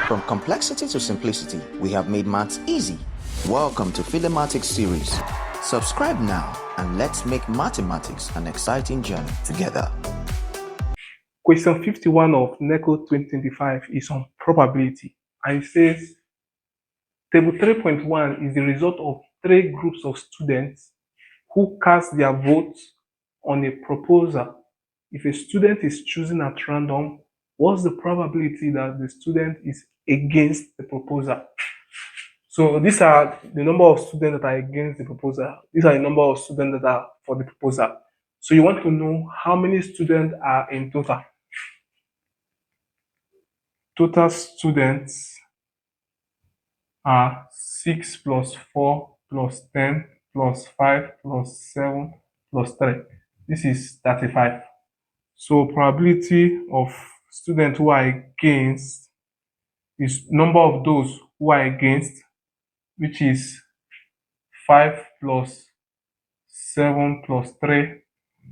From complexity to simplicity, we have made maths easy. Welcome to Philemathics series. Subscribe now and let's make mathematics an exciting journey together. Question 51 of NECO 2025 is on probability, and it says table 3.1 is the result of 3 groups of students who cast their votes on a proposal. If a student is chosen at random, what's the probability that the student is against the proposal? So these are the number of students that are against the proposal. These are the number of students that are for the proposal. So you want to know how many students are in total. Total students are 6 plus 4 plus 10 plus 5 plus 7 plus 3. This is 35. So probability of students who are against is number of those who are against, which is 5 plus 7 plus 3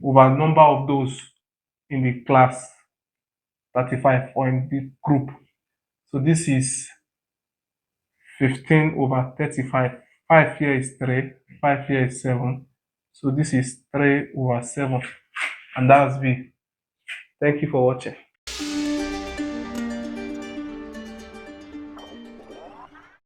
over number of those in the class, 35, or in the group. So this is 15 over 35. 5 here is 3, 5 here is 7. So this is 3 over 7. And that's B. Thank you for watching.